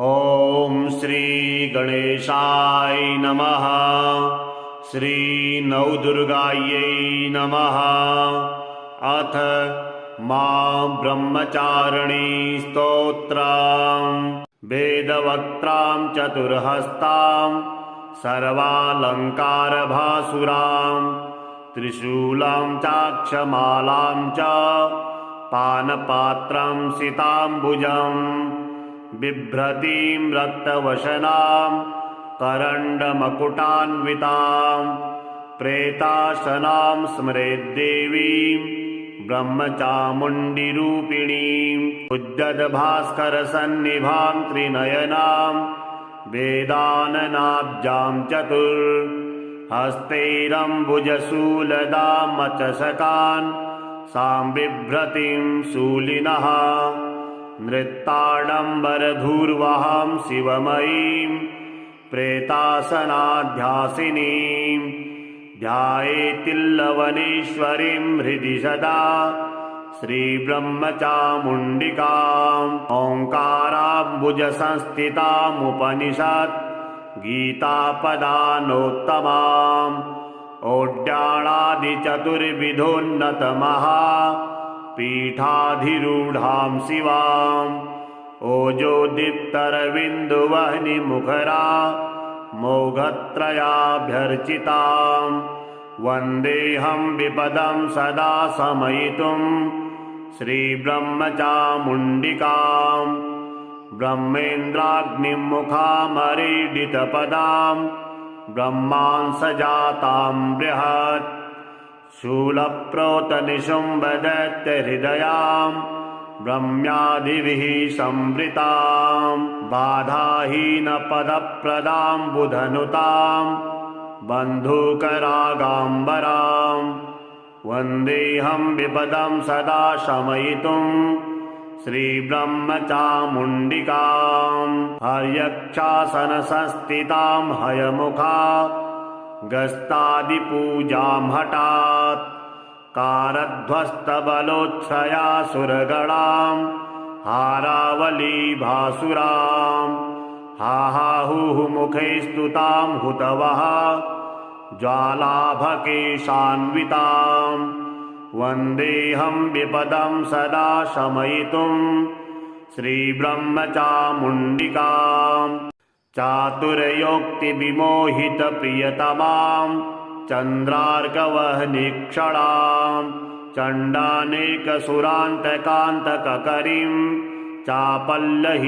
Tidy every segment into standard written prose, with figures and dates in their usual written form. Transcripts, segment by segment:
ॐ श्री गणेशाय नमः। श्री नवदुर्गायै नमः। अथ मां ब्रह्मचारिणी स्तोत्रम्। वेदवक्त्रां चतुर्हस्तां सर्वालङ्कारभासुरां त्रिशूलं चाक्षमालां च पानपात्रं सिताम्बुजम् बिभ्रतीं रक्तवशनां करण्डमकुटान्वितां प्रेताशनां स्मरेद्देवीं ब्रह्मचामुण्डिरूपिणीं उद्यद्भास्करसन्निभां त्रिनयनां वेदाननाब्जां चतुर्हस्तैरम्बुजशूलदामचषकान् सां बिभ्रतीं शूलिनः नृत्ताडम्बरधूर्वहां शिवमयीं प्रेतासनाध्यासिनीं ध्यायेतिल्लवनेश्वरीं हृदि सदा श्रीब्रह्मचामुण्डिकाम् ओङ्काराम्बुजसंस्थितामुपनिषत् गीतापदानोत्तमाम् ओड्याणादिचतुर्विधोन्नतमहा पीठाधिरूढां शिवाम् ओजोदीप्तरविन्दुवह्निमुखरा मोघत्रयाभ्यर्चितां वन्देऽहं विपदं सदा शमयितुं श्रीब्रह्मचामुण्डिकां ब्रह्मेन्द्राग्निमुखामरीडितपदां ब्रह्मांसजातां बृहत् शूलप्रोतनिशुम्भदैत्यहृदयां ब्रह्म्यादिभिः संवृतां बाधाहीनपदप्रदां बुधनुतां बन्धूकरागाम्बरां वन्देऽहं विपदं सदा शमयितुं श्रीब्रह्मचामुण्डिकां हर्यक्षासनसंस्थितां हयमुखा गस्तादिपूजां हठात् कारध्वस्तबलोच्छया सुरगणां हारावलीभासुरां हाहाहुः मुखे स्तुतां हुतवः ज्वालाभकेशान्वितां वन्देऽहं विपदं सदा शमयितुं श्रीब्रह्मचामुण्डिकां चातुर्योक्तिविमोहितप्रियतमां चन्द्रार्कवह्निक्षणां चण्डानेकसुरान्तकान्तककरीं चापल्लहीनेष्टदां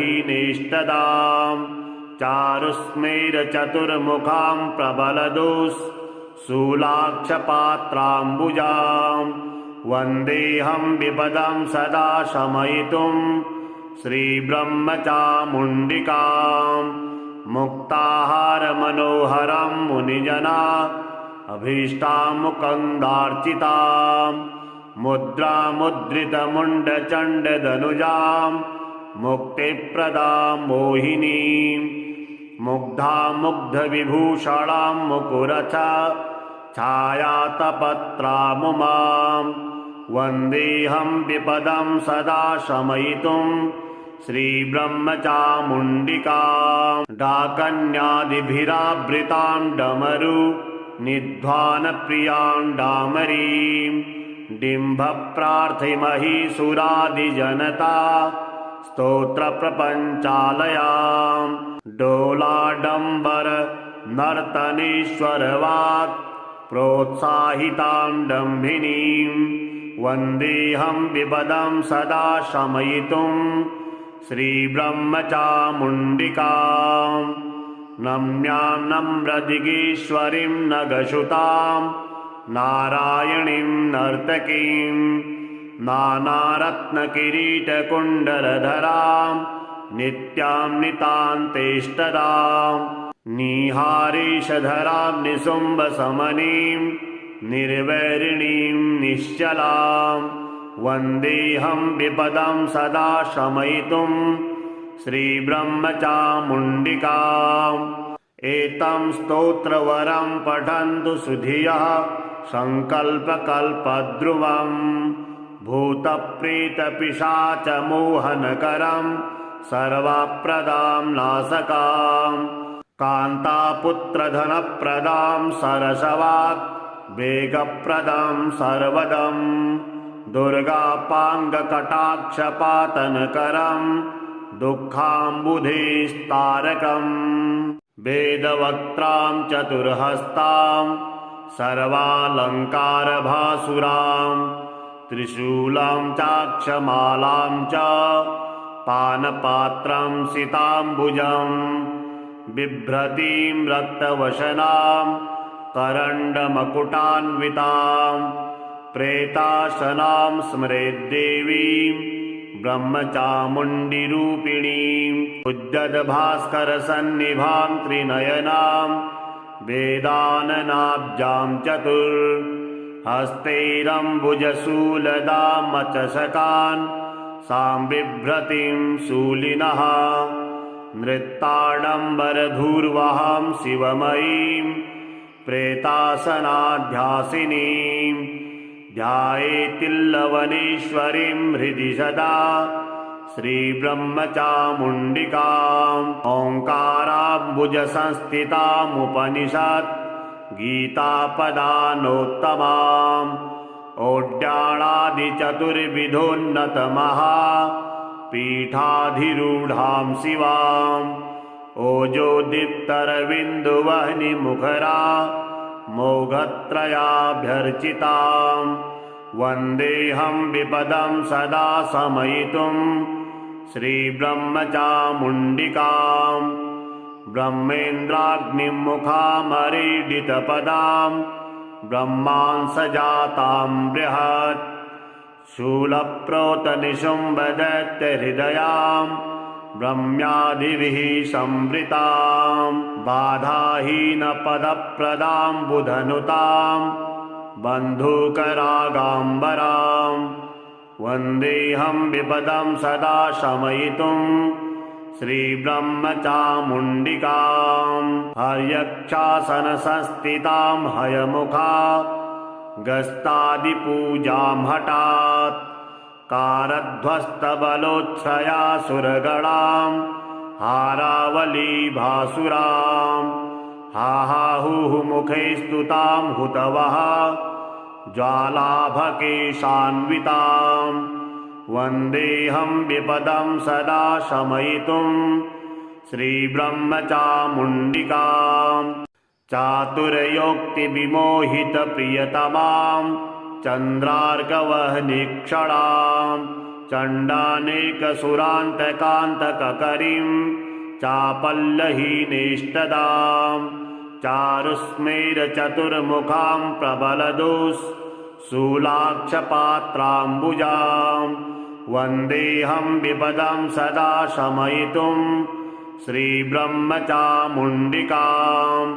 चारुस्मेरचतुर्मुखां प्रबलदुःशूलाक्षपात्राम्बुजां वन्देऽहं विपदं सदा शमयितुं श्रीब्रह्मचामुण्डिकाम् मुक्ताहारमनोहरं मुनिजना अभीष्टामुकन्दार्चितां मुद्रामुद्रितमुण्डचण्डदनुजां मुक्तिप्रदां मोहिनीं मुग्धामुग्धविभूषणां मुकुरच छायातपत्रामुमां वन्देऽहं विपदं सदा शमयितुं श्रीब्रह्मचामुण्डिकां डाकन्यादिभिरावृतां डमरु निध्वानप्रियां डामरीं डिम्भप्रार्थिमहीसुरादिजनता स्तोत्रप्रपञ्चालयां डोलाडम्बर नर्तनेश्वरवाक् प्रोत्साहितां डम्भिनीं वन्देऽहं विपदं सदा शमयितुं श्रीब्रह्मचामुण्डिकां नम्यां नम्रदिगीश्वरीं नगशुतां नारायणीं नर्तकीं नानारत्नकिरीटकुण्डलधरां नित्यां नितान्तेष्टदां निहारीशधरां निशुम्भशमनीं निर्वैरिणीं निश्चलां वन्देऽहं विपदं सदा शमयितुं श्रीब्रह्मचामुण्डिकाम् एतं स्तोत्रवरं पठन्तु सुधियः सङ्कल्पकल्पद्रुवम् भूतप्रेतपिशाचमोहनकरं सर्वप्रदां नासकां कान्तापुत्रधनप्रदां सरसवाक् वेगप्रदं सर्वदं दुर्गापाङ्गकटाक्षपातनकरं दुःखाम्बुधेस्तारकम् वेदवक्त्रां चतुर्हस्तां सर्वालङ्कारभासुरां त्रिशूलं चाक्षमालां च पानपात्रं सिताम्बुजं बिभ्रतीं रक्तवशनां करण्डमकुटान्वितां प्रेताशनां स्मरेद्देवीं ब्रह्मचामुण्डिरूपिणीं उद्यद्भास्करसन्निभां त्रिनयनां वेदाननाब्जां चतुर्हस्तैरम्बुजशूलदामचषकान् सां बिभ्रतीं शूलिनः नृत्ताडम्बरधूर्वहां शिवमयीं प्रेतासनाध्यासिनीं ध्यायेतिल्लवनेश्वरीं हृदि सदा श्रीब्रह्मचामुण्डिकाम् ओङ्काराम्बुजसंस्थितामुपनिषत् गीतापदानोत्तमाम् ओड्याणादिचतुर्विधोन्नतमहा पीठाधिरूढां शिवाम् ओजोदीप्तरविन्दुवह्निमुखरा मोघत्रयाभ्यर्चिताम् वन्देऽहं विपदं सदा शमयितुं श्रीब्रह्मचामुण्डिकाम् ब्रह्मेन्द्राग्निमुखामरीडितपदां ब्रह्मांसजातां बृहत् शूलप्रोतनिशुम्भदैत्यहृदयां ब्रह्म्यादिभिः संवृतां बाधाहीनपदप्रदां बुधनुतां बन्धूकरागाम्बरां वन्देऽहं विपदं सदा शमयितुं श्रीब्रह्मचामुण्डिकाम् हर्यक्षासनसंस्थितां हयमुखा गस्तादिपूजां हठात् कारध्वस्तबलोच्छया सुरगणां हारावलीभासुरां हाहाहुः मुखे स्तुतां हुतवः ज्वालाभकेशान्वितां वन्देऽहं विपदं सदा शमयितुं श्रीब्रह्मचामुण्डिकाम् चातुर्योक्तिविमोहितप्रियतमां चन्द्रार्कवह्निक्षणां चण्डानेकसुरान्तकान्तककरीं चापल्लहीनेष्टदां चारुस्मेरचतुर्मुखां प्रबलदुःशूलाक्षपात्राम्बुजां वन्देऽहं विपदं सदा शमयितुं श्रीब्रह्मचामुण्डिकाम्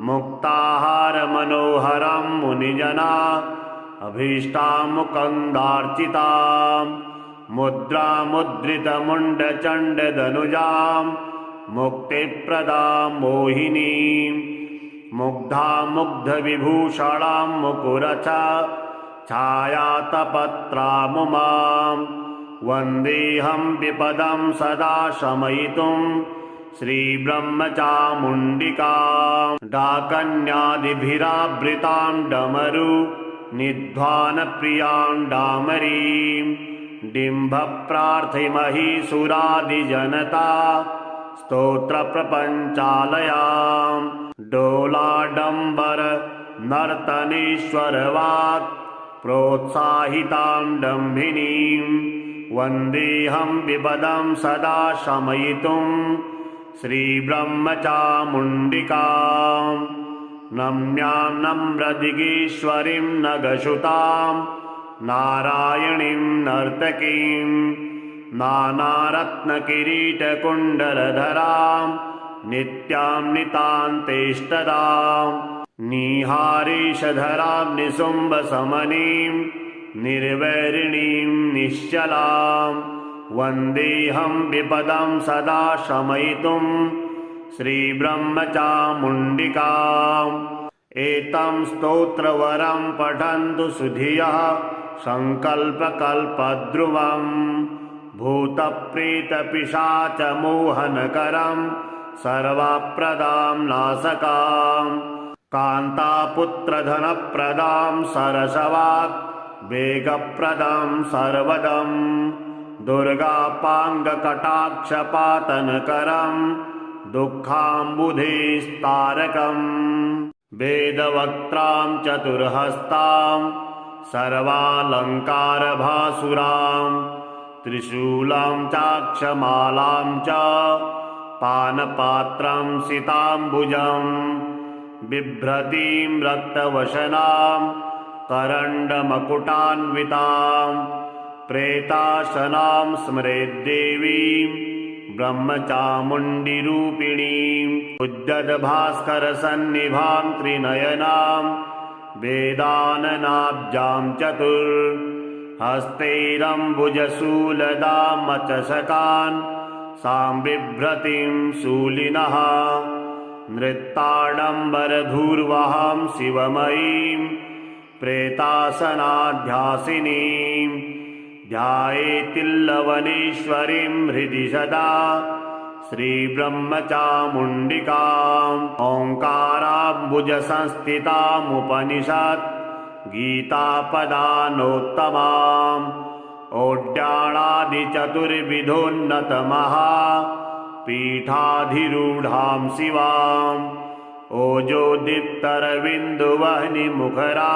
मुक्ताहारमनोहरं मुनिजना अभीष्टामुकन्दार्चितां मुद्रामुद्रितमुण्डचण्डदनुजां मुक्तिप्रदां मोहिनीं मुग्धामुग्धविभूषणां मुकुरच छायातपत्रामुमां वन्देऽहं विपदं सदा शमयितुं श्रीब्रह्मचामुण्डिकाम् डाकन्यादिभिरावृतां डमरु निध्वानप्रियां डामरीं डिम्भप्रार्थिमहीसुरादिजनता स्तोत्रप्रपञ्चालयां डोलाडम्बर नर्तनेश्वरवाक् प्रोत्साहितां डम्भिनीं वन्देऽहं विपदं सदा शमयितुं श्रीब्रह्मचामुण्डिकाम् नम्यां नम्रदिगीश्वरीं नगशुतां नारायणीं नर्तकीं नानारत्नकिरीटकुण्डलधरां नित्यां नितान्तेष्टदां निहारीशधरां निशुम्भशमनीं निर्वैरिणीं निश्चलां वन्देऽहं विपदं सदा शमयितुं श्रीब्रह्मचामुण्डिकाम् एतं स्तोत्रवरं पठन्तु सुधियः सङ्कल्पकल्पद्रुवं भूतप्रेतपिशाचमोहनकरं सर्वप्रदां नाशकां कान्तापुत्रधनप्रदां सरसवाक् वेगप्रदां सर्वदं दुर्गापाङ्गकटाक्षपातनकरं दुःखाम्बुधेस्तारकम् वेदवक्त्रां चतुर्हस्तां सर्वालङ्कारभासुरां त्रिशूलं चाक्षमालां च पानपात्रं सिताम्बुजं बिभ्रतीं रक्तवशनां करण्डमकुटान्वितां प्रेताशनां स्मरेद्देवीं ब्रह्मचामुण्डिरूपिणीम् उद्यद्भास्करसन्निभां त्रिनयनां वेदाननाब्जां चतुर्हस्तैरम्बुजशूलदामचषकान् सां बिभ्रतीं शूलिनः नृत्ताडम्बरधूर्वहां शिवमयीं प्रेतासनाध्यासिनीं ध्यायेतिल्लवनेश्वरीं हृदि सदा श्रीब्रह्मचामुण्डिकाम् ओङ्काराम्बुजसंस्थितामुपनिषत् गीतापदानोत्तमाम् ओड्याणादिचतुर्विधोन्नतमहा पीठाधिरूढां शिवाम् ओजोदीप्तरविन्दुवह्निमुखरा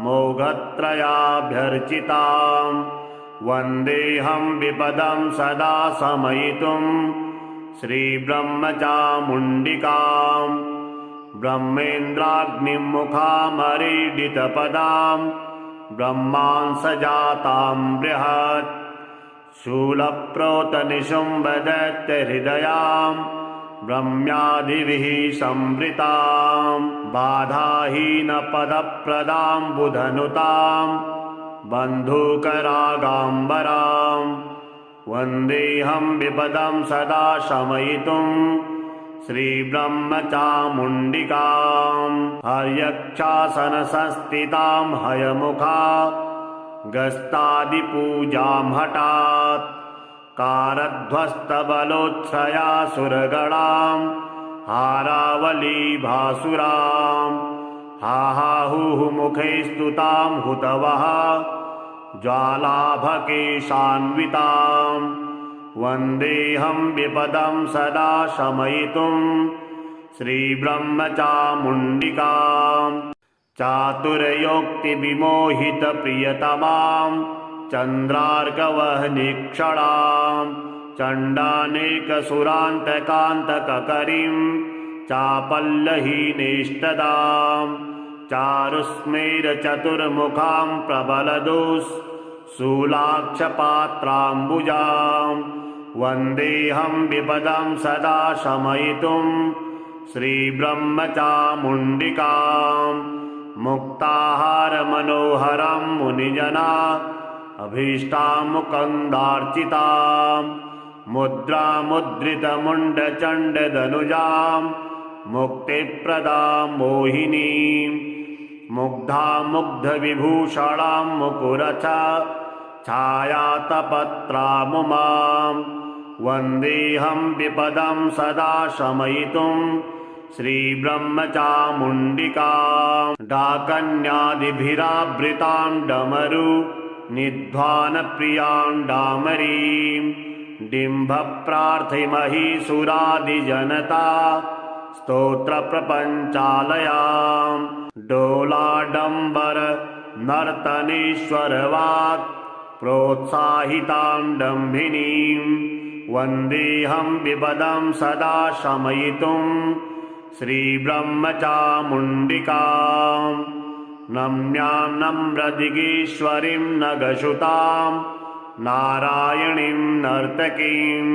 मोघत्रयाभ्यर्चितां वन्देऽहं विपदं सदा शमयितुं श्रीब्रह्मचामुण्डिकां ब्रह्मेन्द्राग्निमुखामरीडितपदां ब्रह्मांसजातां बृहत् शूलप्रोतनिशुम्भदैत्यहृदयां ब्रह्म्यादिभिः संवृतां बाधाहीनपदप्रदां बुधनुतां बन्धूकरागाम्बरां वन्देऽहं विपदं सदा शमयितुं श्रीब्रह्मचामुण्डिकां हर्यक्षासनसंस्थितां हयमुखा गस्तादिपूजां हठात् कारध्वस्तबलोत्सयासुरगणां हारावलीभासुरां हाहाहुः मुखे स्तुतां हुतवः ज्वालाभकेशान्वितां वन्देऽहं विपदं सदा शमयितुं श्रीब्रह्मचामुण्डिकां चातुर्योक्तिविमोहितप्रियतमां चन्द्रार्कवह्निक्षणां चण्डानेकसुरान्तकान्तककरीं चापल्लहीनेष्टदां चारुस्मेरचतुर्मुखां प्रबलदुःशूलाक्षपात्राम्बुजां वन्देऽहं विपदं सदा शमयितुं श्रीब्रह्मचामुण्डिकां मुक्ताहारमनोहरं मुनिजना अभीष्टामुकन्दार्चितां मुद्रामुद्रितमुण्डचण्डदनुजां मुक्तिप्रदां मोहिनीं मुग्धामुग्धविभूषणां मुकुरच छायातपत्रामुमां वन्देऽहं विपदं सदा शमयितुं श्रीब्रह्मचामुण्डिकां डाकन्यादिभिरावृतां डमरु निध्वानप्रियां डामरीं डिम्भप्रार्थिमहीसुरादिजनता स्तोत्रप्रपञ्चालयां डोलाडम्बर नर्तनेश्वरवाक् प्रोत्साहितां डम्भिनीं वन्देऽहं विपदं सदा शमयितुं श्रीब्रह्मचामुण्डिकां नम्यां नम्रदिगीश्वरीं नगशुतां नारायणीं नर्तकीं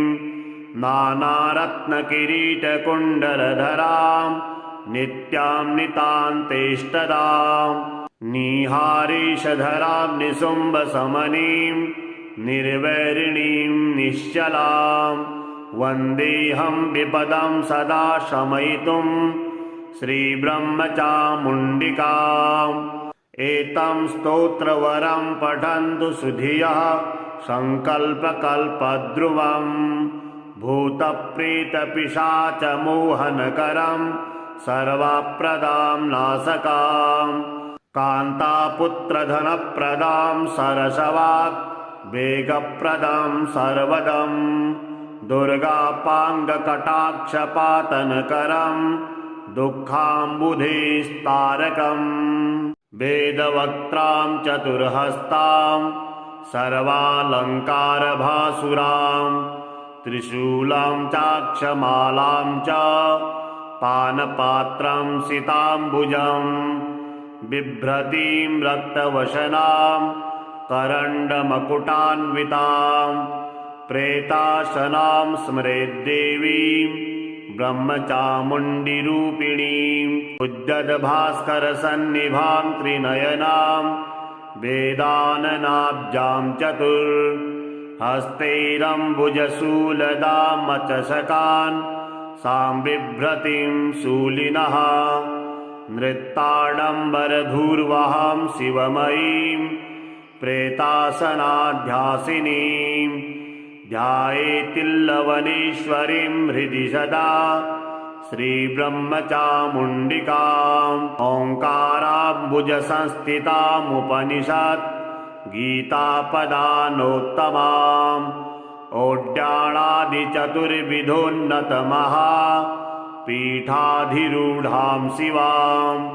नानारत्नकिरीटकुण्डलधरां नित्यां नितान्तेष्टदां निहारीशधरां निशुम्भशमनीं निर्वैरिणीं निश्चलां वन्देऽहं विपदं सदा शमयितुं श्रीब्रह्मचामुण्डिकाम् एतं स्तोत्रवरं पठन्तु सुधियः सङ्कल्पकल्पद्रुवम् भूतप्रेतपिशाचमोहनकरं सर्वप्रदां नाशकां कान्तापुत्रधनप्रदां सरसवाक् वेगप्रदां सर्वदम् दुर्गापाङ्गकटाक्षपातनकरं दुःखाम्बुधेस्तारकम् वेदवक्त्रां चतुर्हस्तां सर्वालङ्कारभासुरां त्रिशूलं चाक्षमालां च पानपात्रं सिताम्बुजं बिभ्रतीं रक्तवशनां करण्डमकुटान्वितां प्रेताशनां स्मरेद्देवीं ब्रह्मचामुण्डिरूपिणीम् उद्यद्भास्करसन्निभां त्रिनयनां वेदाननाब्जां चतुर्हस्तैरम्बुजशूलदामचषकान् सां बिभ्रतीं शूलिनः नृत्ताडम्बरधूर्वहां शिवमयीं प्रेतासनाध्यासिनीं ध्यायेतिल्लवनेश्वरीं हृदि सदा श्रीब्रह्मचामुण्डिकाम् ओङ्काराम्बुजसंस्थितामुपनिषत् गीतापदानोत्तमाम् ओड्याणादिचतुर्विधोन्नतमहा पीठाधिरूढां शिवाम्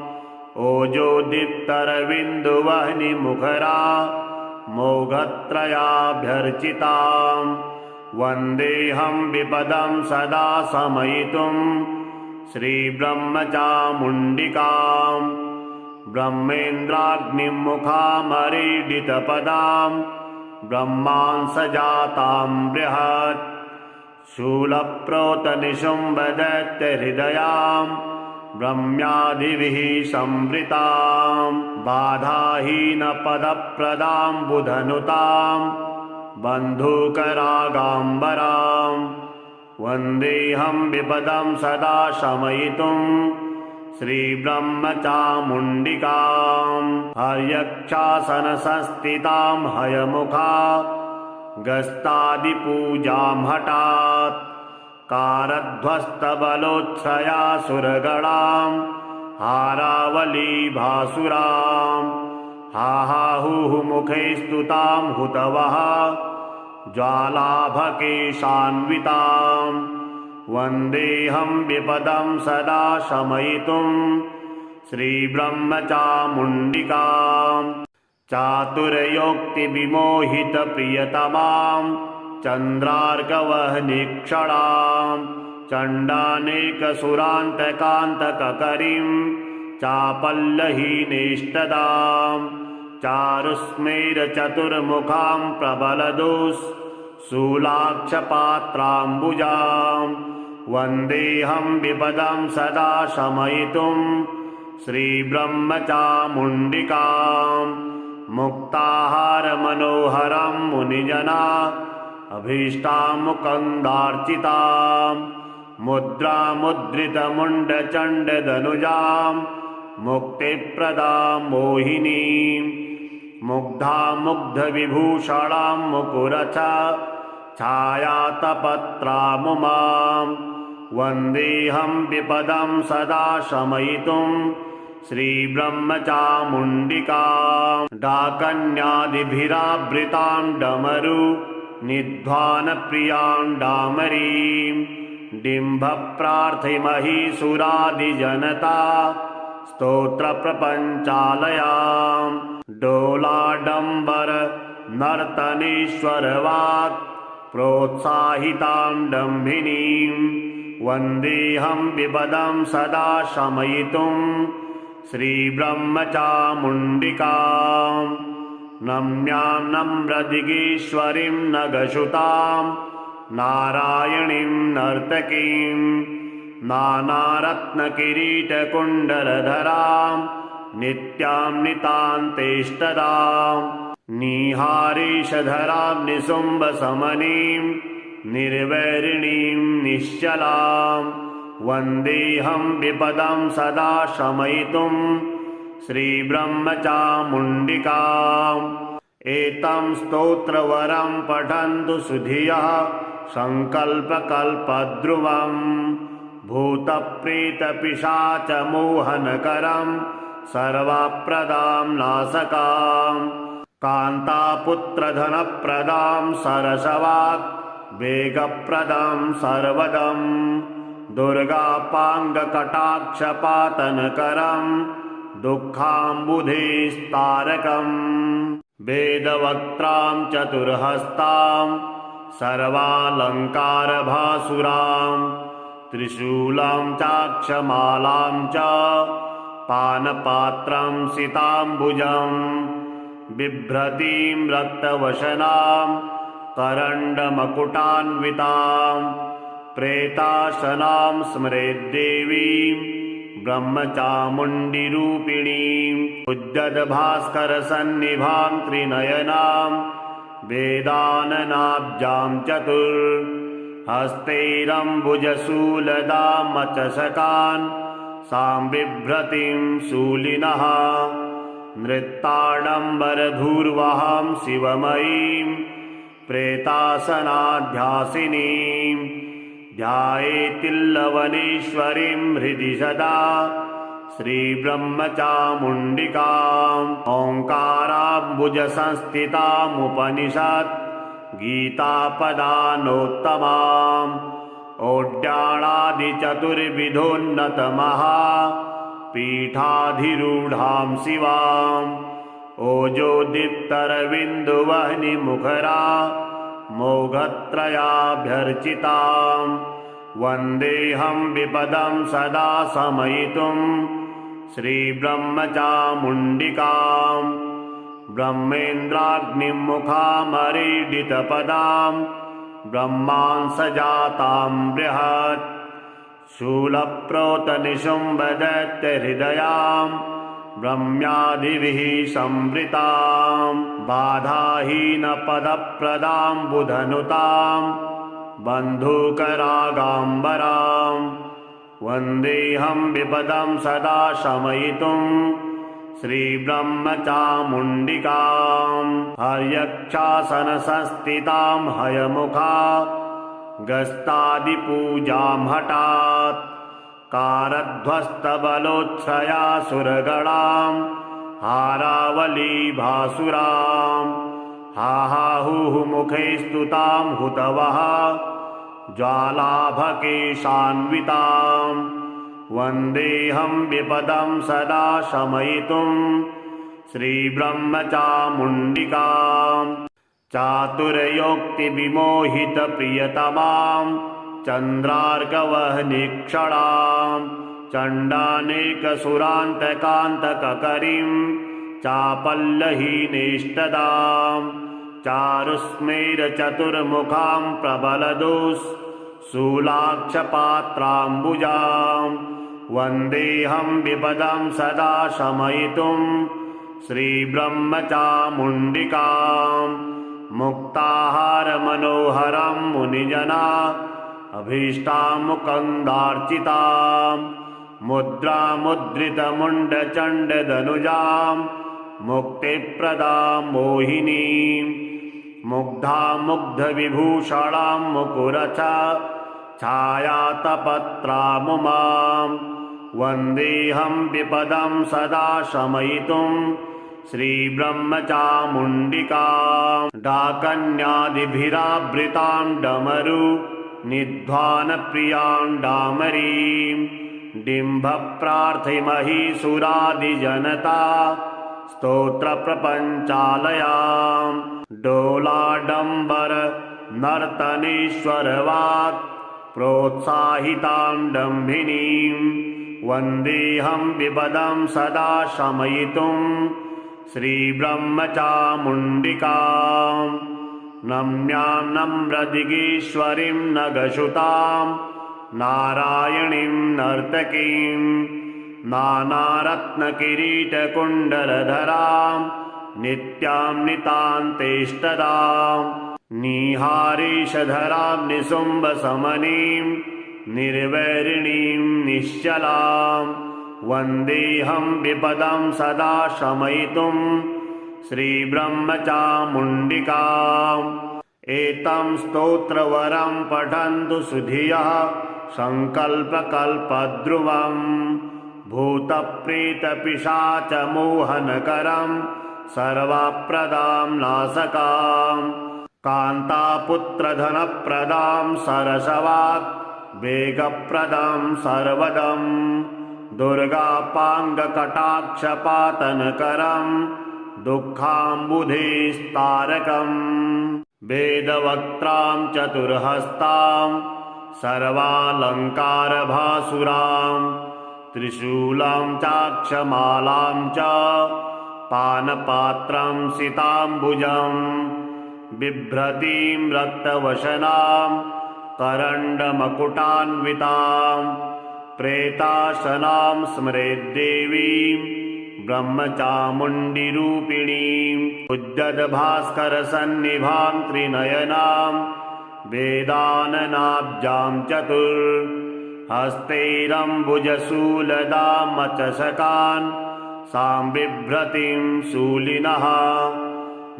ओजोदीप्तरविन्दुवह्निमुखरा मोघत्रयाभ्यर्चिताम् वन्देऽहं विपदं सदा शमयितुं श्रीब्रह्मचामुण्डिकाम् ब्रह्मेन्द्राग्निं मुखामरीडितपदां ब्रह्मांसजातां बृहत् शूलप्रोतनिशुम्भदैत्यहृदयां ब्रह्म्यादिभिः संवृतां बाधाहीनपदप्रदां बुधनुतां बन्धूकरागाम्बरां वन्देऽहं विपदं सदा शमयितुं श्रीब्रह्मचामुण्डिकाम् हर्यक्षासनसंस्थितां हयमुखा गस्तादिपूजां हठात् कारध्वस्तबलोत्सयासुरगणां हारावलीभासुरां हाहाहुः मुखे स्तुतां हुतवः ज्वालाभकेशान्वितां वन्देऽहं विपदं सदा शमयितुं श्रीब्रह्मचामुण्डिकाम् चातुर्योक्तिविमोहितप्रियतमां चन्द्रार्कवह्निक्षणां चण्डानेकसुरान्तकान्तककरीं चापल्लहीनेष्टदां चारुस्मेरचतुर्मुखां प्रबलदुःशूलाक्षपात्राम्बुजां वन्देऽहं विपदं सदा शमयितुं श्रीब्रह्मचामुण्डिकाम् मुक्ताहारमनोहरं मुनिजना अभीष्टामुकन्दार्चितां मुद्रामुद्रितमुण्डचण्डदनुजां मुक्तिप्रदां मोहिनीं मुग्धामुग्धविभूषणां मुकुरच छायातपत्रामुमां वन्देऽहं विपदं सदा शमयितुं श्रीब्रह्मचामुण्डिकाम् डाकन्यादिभिरावृतां डमरु निध्वानप्रियां डामरीं डिम्भप्रार्थिमहीसुरादिजनता स्तोत्रप्रपञ्चालयां डोलाडम्बर नर्तनेश्वरवाक् प्रोत्साहितां डम्भिनीं वन्देऽहं विपदं सदा शमयितुं श्रीब्रह्मचामुण्डिकाम् नम्यां नम्रदिगीश्वरीं नगशुतां नारायणीं नर्तकीं नानारत्नकिरीटकुण्डलधरां नित्यां नितान्तेष्टदां निहारीशधरां निशुम्भशमनीं निर्वैरिणीं निश्चलां वन्देऽहं विपदं सदा शमयितुं श्रीब्रह्मचामुण्डिकाम् एतं स्तोत्रवरं पठन्तु सुधियः सङ्कल्पकल्पद्रुवम् भूतप्रेतपिशाचमोहनकरं सर्वप्रदां नाशकां कान्तापुत्रधनप्रदां सरसवाक् वेगप्रदं सर्वदं दुर्गापाङ्गकटाक्षपातनकरं दुःखाम्बुधेस्तारकम् वेदवक्त्रां चतुर्हस्तां सर्वालङ्कारभासुरां त्रिशूलं चाक्षमालां च पानपात्रं सिताम्बुजं बिभ्रतीं रक्तवशनां करण्डमकुटान्वितां प्रेताशनां स्मरेद्देवीं ब्रह्मचामुण्डिरूपिणीम् उद्यद्भास्करसन्निभां त्रिनयनां वेदाननाब्जां चतुर्हस्तैरम्बुजशूलदामचषकान् सां बिभ्रतीं शूलिनः नृत्ताडम्बरधूर्वहां शिवमयीं प्रेतासनाध्यासिनीं ध्यायेतिल्लवनेश्वरीं हृदि सदा श्रीब्रह्मचामुण्डिकाम् ओङ्काराम्बुजसंस्थितामुपनिषत् गीतापदानोत्तमाम् ओड्याणादिचतुर्विधोन्नतमहा पीठाधिरूढां शिवाम् ओजोदीप्तरविन्दुवह्निमुखरा मोघत्रयाभ्यर्चिताम् वन्देऽहं विपदं सदा शमयितुं श्रीब्रह्मचामुण्डिकां ब्रह्मेन्द्राग्निमुखामरीडितपदां ब्रह्मांसजातां बृहत् शूलप्रोतनिशुम्भदैत्यहृदयां ब्रह्म्यादिभिः संवृतां बाधाहीनपदप्रदां बुधनुतां बन्धूकरागाम्बरां वन्देऽहं विपदं सदा शमयितुं श्रीब्रह्मचामुण्डिकां हर्यक्षासनसंस्थितां हयमुखा गस्तादिपूजां हठात् कारध्वस्तबलोत्थयासुरगणां हारावलीभासुरां हाहाहुः मुखे स्तुतां हुतवः ज्वालाभकेशान्वितां वन्देऽहं विपदं सदा शमयितुं श्रीब्रह्मचामुण्डिकां चातुर्योक्तिविमोहितप्रियतमां चन्द्रार्कवह्निक्षणां चण्डानेकसुरान्तकान्तककरीं चापल्लहीनेष्टदां चारुस्मेरचतुर्मुखां प्रबलदुःशूलाक्षपात्राम्बुजां वन्देऽहं विपदं सदा शमयितुं श्रीब्रह्मचामुण्डिकां मुक्ताहारमनोहरं मुनिजना अभीष्टामुकन्दार्चितां मुद्रामुद्रितमुण्डचण्डदनुजां मुक्तिप्रदां मोहिनीं मुग्धामुग्धविभूषणां मुकुरच छायातपत्रामुमां वन्देऽहं विपदं सदा शमयितुं श्रीब्रह्मचामुण्डिकां डाकन्यादिभिरावृतां डमरु निध्वानप्रियां डामरीं डिम्भप्रार्थिमहीसुरादिजनता स्तोत्रप्रपञ्चालयां डोलाडम्बर नर्तनेश्वरवाक् प्रोत्साहितां डम्भिनीं वन्देऽहं विपदं सदा शमयितुं श्रीब्रह्मचामुण्डिकां नम्यां नम्रदिगीश्वरीं नगशुतां नारायणीं नर्तकीं नानारत्नकिरीटकुण्डलधरां नित्यां नितान्तेष्टदां निहारीशधरां निशुम्भशमनीं निर्वैरिणीं निश्चलां वन्देऽहं विपदं सदा शमयितुं श्रीब्रह्मचामुण्डिकाम् एतं स्तोत्रवरं पठन्तु सुधियः सङ्कल्पकल्पद्रुवम् भूतप्रेतपिशाचमोहनकरं सर्वप्रदां नाशकाम् कान्तापुत्रधनप्रदां सरसवाक् वेगप्रदं सर्वदम् दुर्गापाङ्गकटाक्षपातनकरं दुःखाम्बुधेस्तारकम् वेदवक्त्रां चतुर्हस्तां सर्वालङ्कारभासुरां त्रिशूलं चाक्षमालां च पानपात्रं सिताम्बुजं बिभ्रतीं रक्तवशनां करण्डमकुटान्वितां प्रेताशनां स्मरेद्देवीं ब्रह्मचामुण्डिरूपिणीम् उद्यद्भास्करसन्निभां त्रिनयनां वेदाननाब्जां चतुर्हस्तैरम्बुजशूलदामचषकान् सां बिभ्रतीं शूलिनः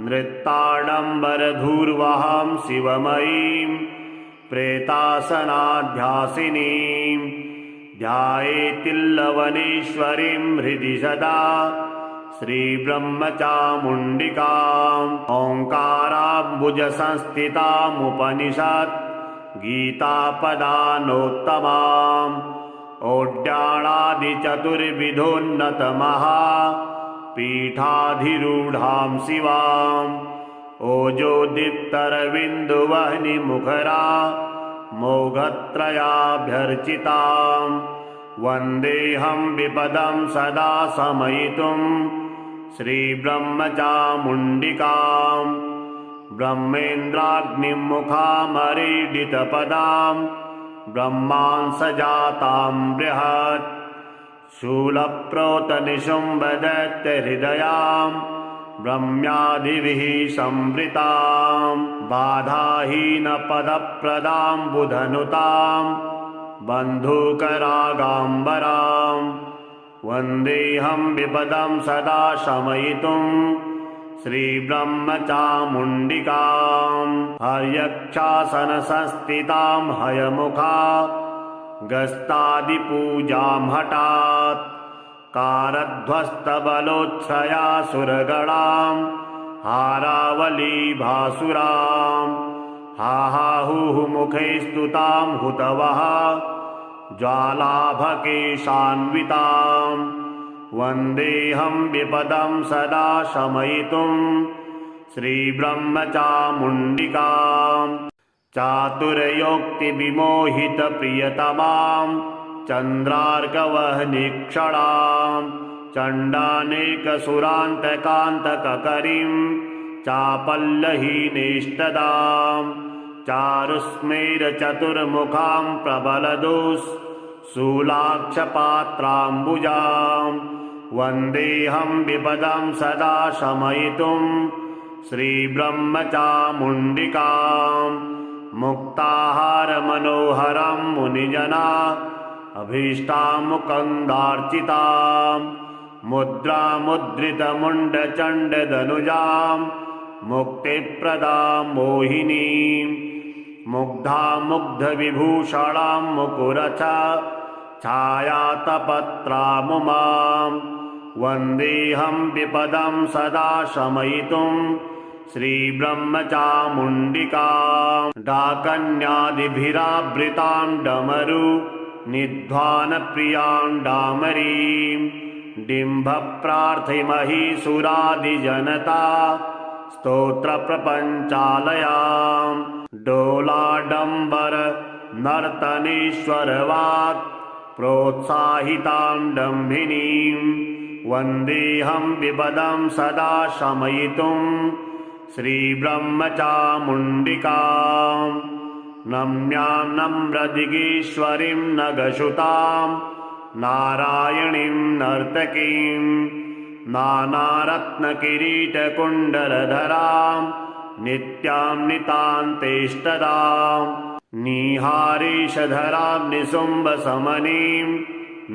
नृत्ताडम्बरधूर्वहां शिवमयीं प्रेतासनाध्यासिनीं ध्यायेतिल्लवनेश्वरीं हृदि सदा श्रीब्रह्मचामुण्डिकाम् ओङ्काराम्बुजसंस्थितामुपनिषत् गीतापदानोत्तमाम् ओड्याणादिचतुर्विधोन्नतमहा पीठाधिरूढां शिवाम् ओजोदीप्तरविन्दुवह्निमुखरा मोघत्रयाभ्यर्चिताम् वन्देऽहं विपदं सदा शमयितुं श्रीब्रह्मचामुण्डिकाम् ब्रह्मेन्द्राग्निमुखामरीडितपदां ब्रह्मांसजातां बृहत् शूलप्रोतनिशुम्भदैत्यहृदयां ब्रह्म्यादिभिः संवृतां बाधाहीनपदप्रदां बुधनुतां बन्धूकरागाम्बरां वन्देऽहं विपदं सदा शमयितुं श्रीब्रह्मचामुण्डिकाम् हर्यक्षासनसंस्थितां हयमुखा गस्तादिपूजां हठात् कारध्वस्तबलोच्छ्रया सुरगणां हारावलीभासुरां हाहाहुः मुखे स्तुतां हुतवः ज्वालाभकेशान्वितां वन्देऽहं विपदं सदा शमयितुं श्रीब्रह्मचामुण्डिकाम् चातुर्योक्तिविमोहितप्रियतमां चन्द्रार्कवह्निक्षणां चण्डानेकसुरान्तकान्तककरीं चापल्लहीनेष्टदां चारुस्मेरचतुर्मुखां प्रबलदुःशूलाक्षपात्राम्बुजां वन्देऽहं विपदं सदा शमयितुं श्रीब्रह्मचामुण्डिकाम् मुक्ताहारमनोहरं मुनिजना अभीष्टामुकन्दार्चितां मुद्रामुद्रितमुण्डचण्डदनुजां मुक्तिप्रदां मोहिनीं मुग्धामुग्धविभूषणां मुकुरच छायातपत्रामुमां वन्देऽहं विपदं सदा शमयितुं श्रीब्रह्मचामुण्डिकाम् डाकन्यादिभिरावृतां डमरु निध्वानप्रियां डामरीं डिम्भप्रार्थिमहीसुरादिजनता स्तोत्रप्रपञ्चालयां डोलाडम्बर नर्तनेश्वरवाक् प्रोत्साहितां डम्भिनीं वन्देऽहं विपदं सदा शमयितुं श्रीब्रह्मचामुण्डिकाम् नम्यां नम्रदिगीश्वरीं नगसुतां नारायणीं नर्तकीं नानारत्नकिरीटकुण्डलधरां नित्यां नितान्तेष्टदां निहारीशधरां निशुम्भशमनीं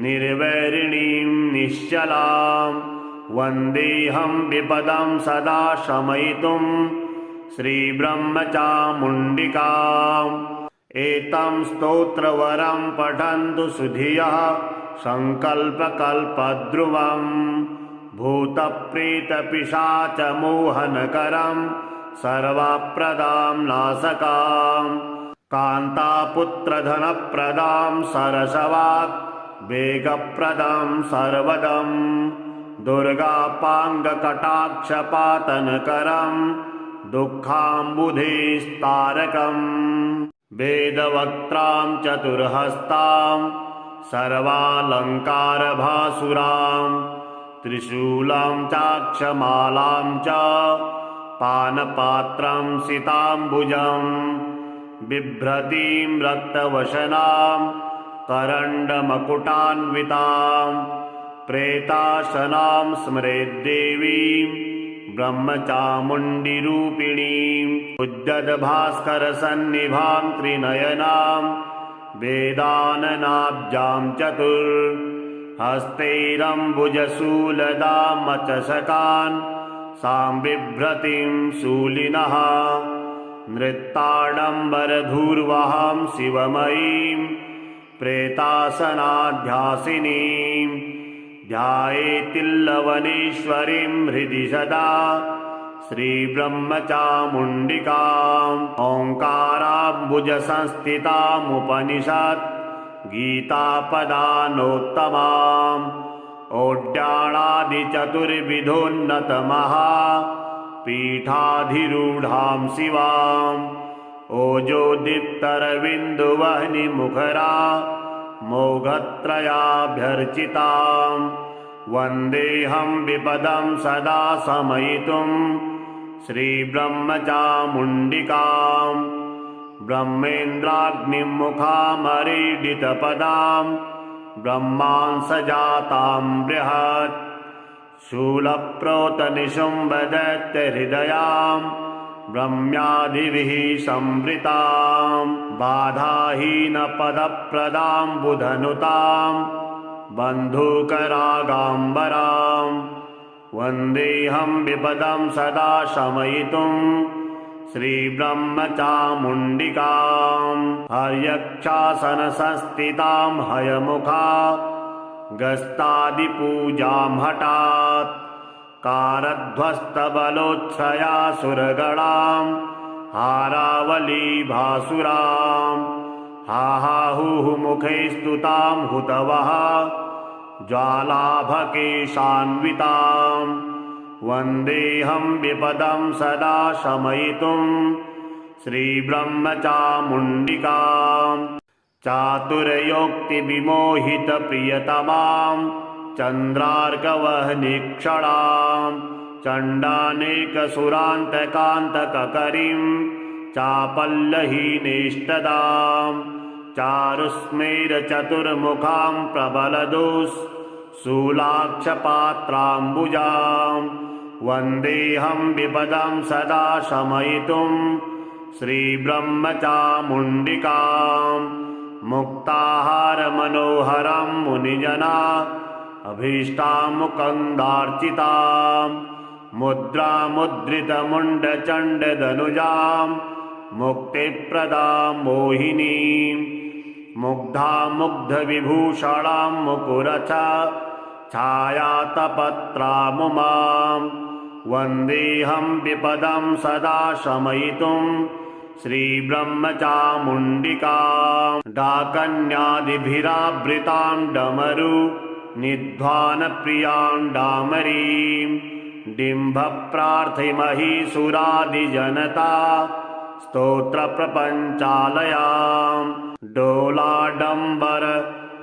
निर्वैरिणीं निश्चलां वन्देऽहं विपदं सदा शमयितुं श्रीब्रह्मचामुण्डिकाम्। एतं स्तोत्रवरं पठन्तु सुधियः सङ्कल्पकल्पद्रुवम्। भूतप्रेतपिशाचमोहनकरं सर्वप्रदां नाशकाम्। कान्तापुत्रधनप्रदां सरसवाक् वेगप्रदं सर्वदं। दुर्गापाङ्गकटाक्षपातनकरं दुःखाम्बुधेस्तारकम्। वेदवक्त्रां चतुर्हस्तां सर्वालङ्कारभासुरां त्रिशूलं चाक्षमालां च पानपात्रं सिताम्बुजं। बिभ्रतीं रक्तवशनां करण्डमकुटान्वितां प्रेताशनां स्मरेद्देवीं ब्रह्मचामुण्डिरूपिणीम्। उद्यद्भास्करसन्निभां त्रिनयनां वेदाननाब्जां चतुर्हस्तैरम्बुजशूलदामचषकान् सां बिभ्रतीं शूलिनः। नृत्ताडम्बरधूर्वहां शिवमयीं प्रेतासनाध्यासिनीं ध्यायेतिल्लवनीश्वरीं हृदि सदा श्रीब्रह्मचामुण्डिकाम्। ओङ्काराम्बुजसंस्थितामुपनिषत् गीतापदानोत्तमाम्। ओड्याणादिचतुर्विधोन्नतमहा पीठाधिरूढां शिवाम्। ओजोदीप्तरविन्दुवह्निमुखरा मोघत्रयाभ्यर्चिताम्। वन्देऽहं विपदं सदा शमयितुं श्रीब्रह्मचामुण्डिकाम्। ब्रह्मेन्द्राग्निं मुखामरीडितपदां ब्रह्मांसजातां बृहत् शूलप्रोतनिशुम्भदैत्यहृदयां ब्रह्म्यादिभिः संवृतां। बाधाहीनपदप्रदां बुधनुतां बन्धूकरागाम्बरां। वन्देऽहं विपदं सदा शमयितुं श्रीब्रह्मचामुण्डिकाम्। हर्यक्षासनसंस्थितां हयमुखा गस्तादिपूजां हठात् कारध्वस्तबलोच्छयासुरगणां हारावलीभासुरां। हाहाहुः मुखे स्तुतां हुतवः ज्वालाभकेशान्वितां। वन्देऽहं विपदं सदा शमयितुं श्रीब्रह्मचामुण्डिकाम्। चातुर्योक्तिविमोहितप्रियतमां चन्द्रार्कवह्निक्षणां चण्डानेकसुरान्तकान्तककरीं चापल्लहीनेष्टदां। चारुस्मेरचतुर्मुखां प्रबलदुःशूलाक्षपात्राम्बुजां। वन्देऽहं विपदं सदा शमयितुं श्रीब्रह्मचामुण्डिकाम्। मुक्ताहारमनोहरं मुनिजना अभीष्टामुकन्दार्चितां। मुद्रामुद्रितमुण्डचण्डदनुजां मुक्तिप्रदां मोहिनीं। मुग्धामुग्धविभूषणां मुकुरच छायातपत्रामुमां। वन्देऽहं विपदं सदा शमयितुं श्रीब्रह्मचामुण्डिकाम्। डाकन्यादिभिरावृतां डमरु निध्वानप्रियां डामरीं। डिम्भप्रार्थिमहीसुरादिजनता स्तोत्रप्रपञ्चालयां। डोलाडम्बर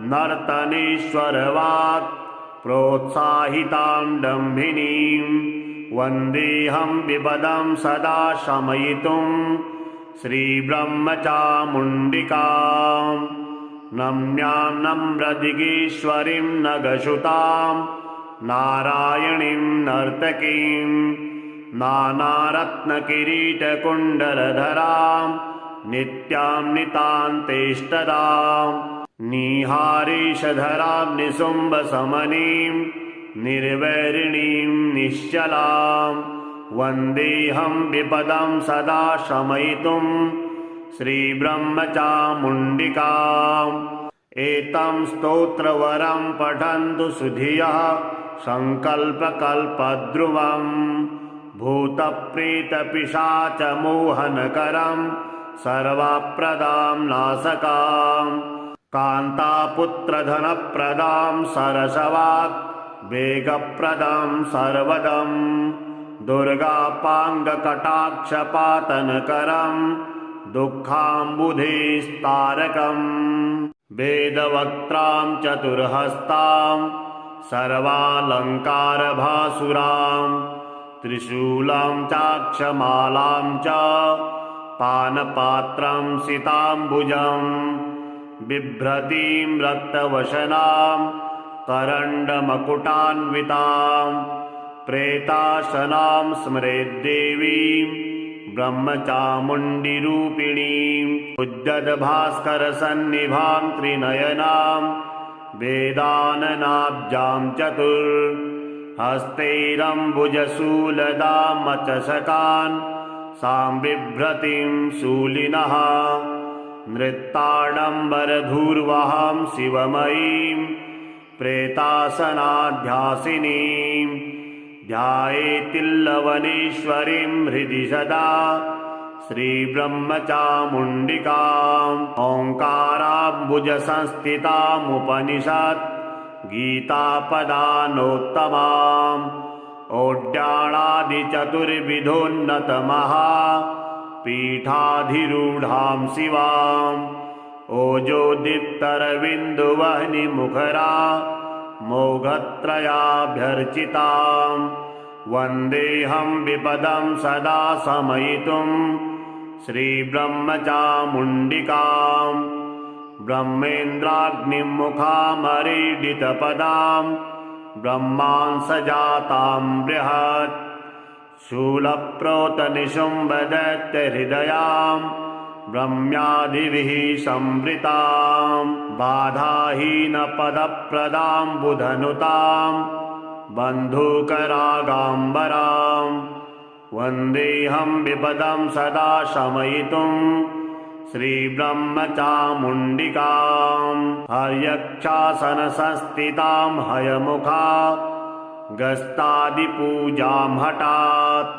नर्तनेश्वरवाक् प्रोत्साहितां डम्भिनीं। वन्देऽहं विपदं सदा शमयितुं श्रीब्रह्मचामुण्डिकाम्। नम्यां नम्रदिगीश्वरीं नगसुतां नारायणीं नर्तकीं। नानारत्नकिरीटकुण्डलधरां नित्यां नितान्तेष्टदां। निहारीशधरां निशुम्भशमनीं निर्वैरिणीं निश्चलां वन्देऽहं विपदं सदा शमयितुं श्रीब्रह्मचामुण्डिकाम्। एतं स्तोत्रवरं पठन्तु सुधियः सङ्कल्पकल्पद्रुवम्। भूतप्रेतपिशाचमोहनकरं सर्वप्रदां नाशकां कान्तापुत्रधनप्रदां सरसवाक् वेगप्रदं सर्वदं दुर्गापाङ्गकटाक्षपातनकरं दुःखाम्बुधेस्तारकम् वेदवक्त्रां चतुर्हस्तां सर्वालङ्कारभासुरां त्रिशूलं चाक्षमालां च पानपात्रं सिताम्बुजं बिभ्रतीं रक्तवशनां करण्डमकुटान्वितां प्रेताशनां स्मरेद्देवीं ब्रह्मचामुण्डिरूपिणीम् उद्यद्भास्करसन्निभां त्रिनयनां वेदाननाब्जां चतुर्हस्तैरम्बुजशूलदामचषकान् सां बिभ्रतीं शूलिनः नृत्ताडम्बरधूर्वहां शिवमयीं प्रेतासनाध्यासिनीं ध्यायेतिल्लवनीश्वरीं हृदि सदा श्रीब्रह्मचामुण्डिकाम्। ओङ्काराम्बुजसंस्थितामुपनिषत् गीतापदानोत्तमाम् ओड्याणादिचतुर्विधोन्नतमहा पीठाधिरूढां शिवाम् ओजोदीप्तरविन्दुवह्निमुखरा मोघत्रयाभ्यर्चितां वन्देऽहं विपदं सदा शमयितुं श्रीब्रह्मचामुण्डिकाम्। ब्रह्मेन्द्राग्निमुखामरीडितपदां ब्रह्मांसजातां बृहत् शूलप्रोतनिशुम्भदैत्यहृदयां ब्रह्म्यादिभिः संवृतां बाधाहीनपदप्रदां बुधनुतां बन्धूकरागाम्बरां वन्देऽहं विपदं सदा शमयितुं श्रीब्रह्मचामुण्डिकाम्। हर्यक्षासनसंस्थितां हयमुखा गस्तादिपूजां हठात्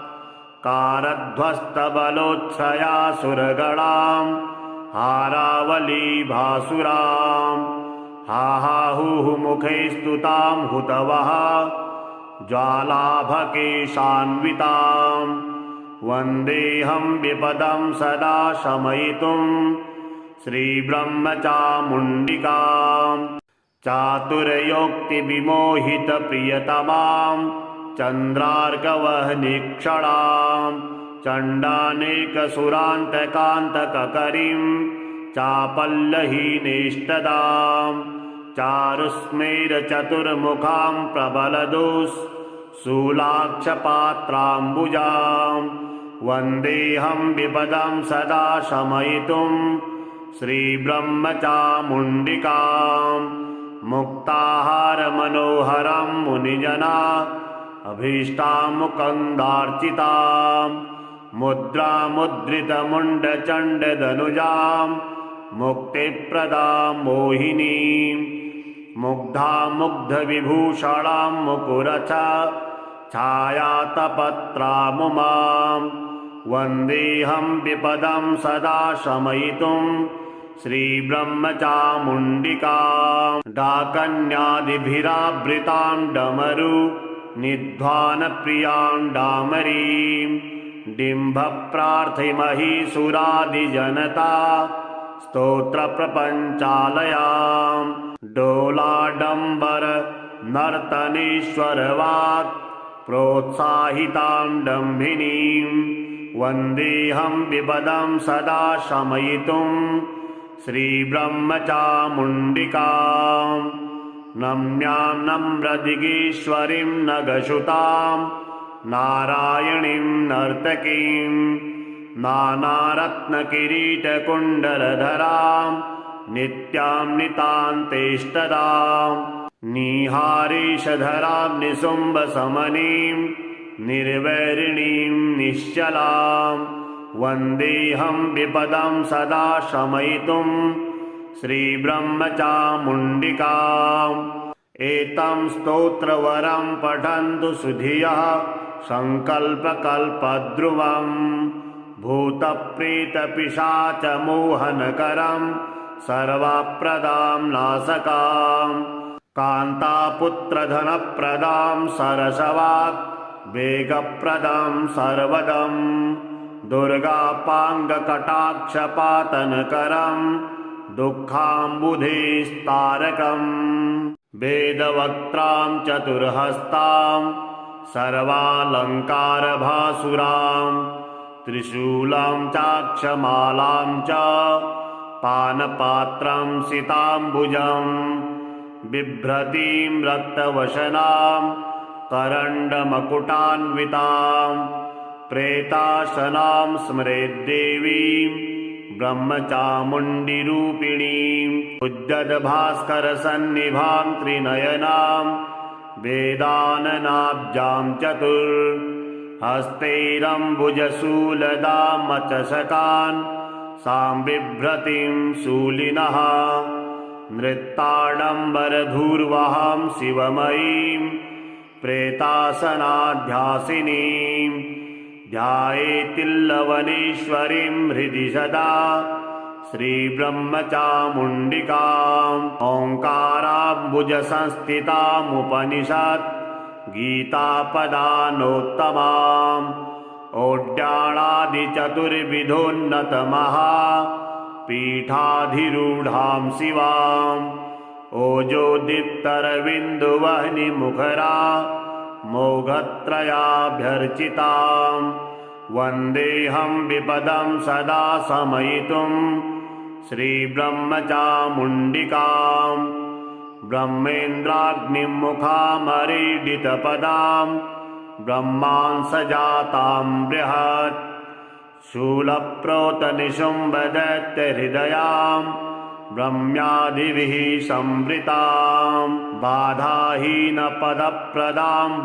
कारध्वस्तबलोच्छया सुरगणां हारावलीभासुरां हाहाहुः मुखे स्तुतां हुतवः ज्वालाभकेशान्वितां वन्देऽहं विपदं सदा शमयितुं श्रीब्रह्मचामुण्डिकाम्। चातुर्योक्तिविमोहितप्रियतमां चन्द्रार्कवह्निक्षणां चण्डानेकसुरान्तकान्तककरीं चापल्लहीनेष्टदां चारुस्मेरचतुर्मुखां प्रबलदुःशूलाक्षपात्राम्बुजां वन्देऽहं विपदं सदा शमयितुं श्रीब्रह्मचामुण्डिकाम्। मुक्ताहारमनोहरं मुनिजना अभीष्टामुकन्दार्चितां मुद्रामुद्रितमुण्डचण्डदनुजां मुक्तिप्रदां मोहिनीं मुग्धामुग्धविभूषणां मुकुरच छायातपत्रामुमां वन्देऽहं विपदं सदा शमयितुं श्रीब्रह्मचामुण्डिकाम्। डाकन्यादिभिरावृतां डमरु निध्वानप्रियां डामरीं डिम्भप्रार्थिमहीसुरादिजनता स्तोत्रप्रपञ्चालयां डोलाडम्बर नर्तनेश्वरवाक् प्रोत्साहितां डम्भिनीं वन्देऽहं विपदं सदा शमयितुं श्रीब्रह्मचामुण्डिकाम्। नम्यां नम्रदिगीश्वरीं नगशुतां नारायणीं नर्तकीं नानारत्नकिरीटकुण्डलधरां नित्यां नितान्तेष्टदां निहारेशधरां निशुम्भशमनीं निर्वैरिणीं निश्चलां वन्देऽहं विपदं सदा शमयितुं श्रीब्रह्मचामुण्डिकाम्। एतं स्तोत्रवरं पठन्तु सुधियः सङ्कल्पकल्पद्रुवम् भूतप्रेतपिशाचमोहनकरं सर्वप्रदां नाशकाम् कान्तापुत्रधनप्रदां सरसवाक् वेगप्रदां सर्वदं दुर्गापाङ्गकटाक्षपातनकरं दुःखाम्बुधेस्तारकम् वेदवक्त्रां चतुर्हस्तां सर्वालङ्कारभासुरां त्रिशूलं चाक्षमालां च पानपात्रं सिताम्बुजं बिभ्रतीं रक्तवशनां करण्डमकुटान्वितां प्रेताशनां स्मरेद्देवीं ब्रह्मचामुण्डिरूपिणीम् उद्यद्भास्करसन्निभां त्रिनयनां वेदाननाब्जां चतुर्हस्तैरम्बुजशूलदामचषकान् सां बिभ्रतीं शूलिनः नृत्ताडम्बरधूर्वहां शिवमयीं प्रेतासनाध्यासिनीं ध्यायेतिल्लवनेश्वरीं हृदि सदा श्रीब्रह्मचामुण्डिकाम्। ओङ्काराम्बुजसंस्थितामुपनिषत् गीतापदानोत्तमाम् ओड्याणादिचतुर्विधोन्नतमहा पीठाधिरूढां शिवाम् ओजोदीप्तरविन्दुवह्निमुखरा मोघत्रयाभ्यर्चिताम् वन्देऽहं विपदं सदा शमयितुं श्रीब्रह्मचामुण्डिकाम्। ब्रह्मेन्द्राग्निमुखामरीडितपदां ब्रह्मांसजातां बृहत् शूलप्रोतनिशुम्भदैत्यहृदयां ब्रह्म्यादिभिः संवृतां बाधाहीनपदप्रदां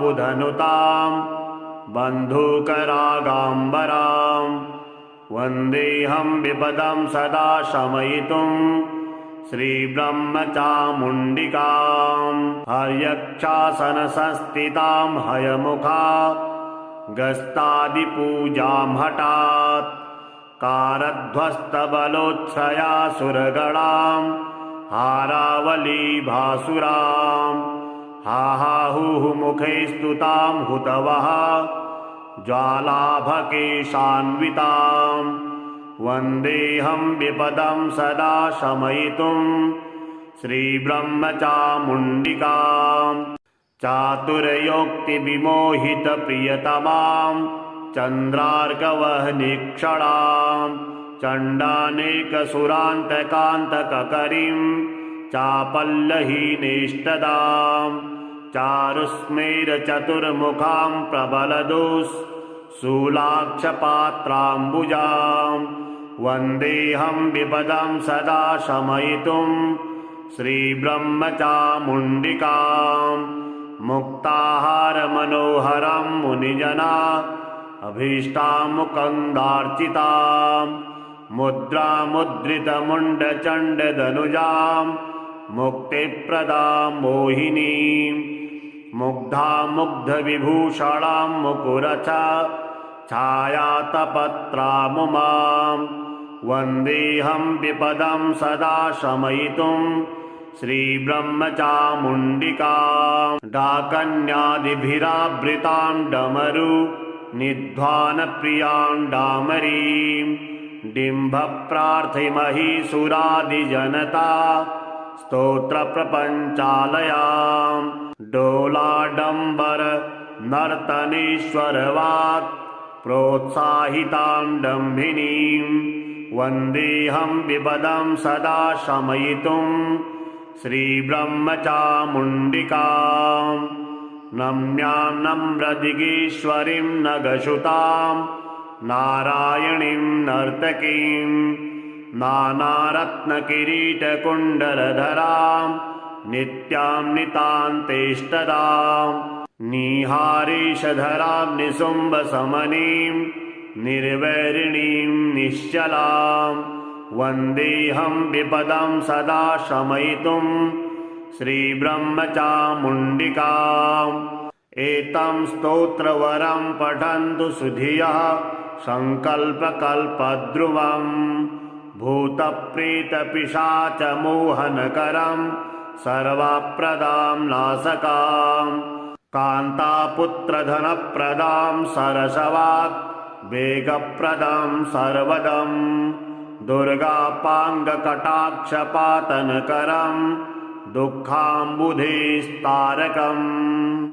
बुधनुतां बन्धुकरागाम्बरां वन्देऽहं विपदं सदा शमयितुं श्रीब्रह्मचामुण्डिकाम्। हर्यक्षासनसंस्थितां हयमुखा गस्तादिपूजां हठात् कारध्वस्तबलोच्छ्रयासुरगणां हारावलीभासुरां हाहाहुः मुखे स्तुतां हुतवः ज्वालाभकेशान्वितां वन्देऽहं विपदं सदा शमयितुं श्रीब्रह्मचामुण्डिकाम्। चातुर्योक्तिविमोहितप्रियतमां चन्द्रार्कवह्निक्षणां चण्डानेकसुरान्तकान्तककरीं चापल्लहीनेष्टदां चारुस्मेरचतुर्मुखां प्रबलदुःशूलाक्षपात्राम्बुजां वन्देऽहं विपदं सदा शमयितुं श्रीब्रह्मचामुण्डिकाम्। मुक्ताहारमनोहरं मुनिजना अभीष्टामुकन्दार्चितां मुद्रामुद्रितमुण्डचण्डदनुजां मुक्तिप्रदां मोहिनीं मुग्धामुग्धविभूषणां मुकुरच छायातपत्रामुमां वन्देऽहं विपदं सदा शमयितुं श्रीब्रह्मचामुण्डिकाम्। डाकन्यादिभिरावृतां डमरु निध्वानप्रियां डामरीं डिम्भप्रार्थिमहीसुरादिजनता स्तोत्रप्रपञ्चालयां डोलाडम्बर नर्तनेश्वरवाक् प्रोत्साहितां डम्भिनीं वन्देऽहं विपदं सदा शमयितुं श्रीब्रह्मचामुण्डिकाम्। नम्यां नम्रदिगीश्वरीं नगशुतां नारायणीं नर्तकीं नानारत्नकिरीटकुण्डलधरां नित्यां नितान्तेष्टदाम् निहारीशधरां निशुम्भशमनीं निर्वैरिणीं निश्चलां वन्देऽहं विपदं सदा शमयितुं श्रीब्रह्मचामुण्डिकाम् एतं स्तोत्रवरं पठन्तु सुधियः सङ्कल्पकल्पध्रुवम् भूतप्रेतपिशाचमोहनकरं सर्वप्रदां नाशकाम् कान्तापुत्रधनप्रदां सरसवाक् वेगप्रदं सर्वदं दुर्गापाङ्गकटाक्षपातनकरं दुःखाम्बुधेस्तारकम्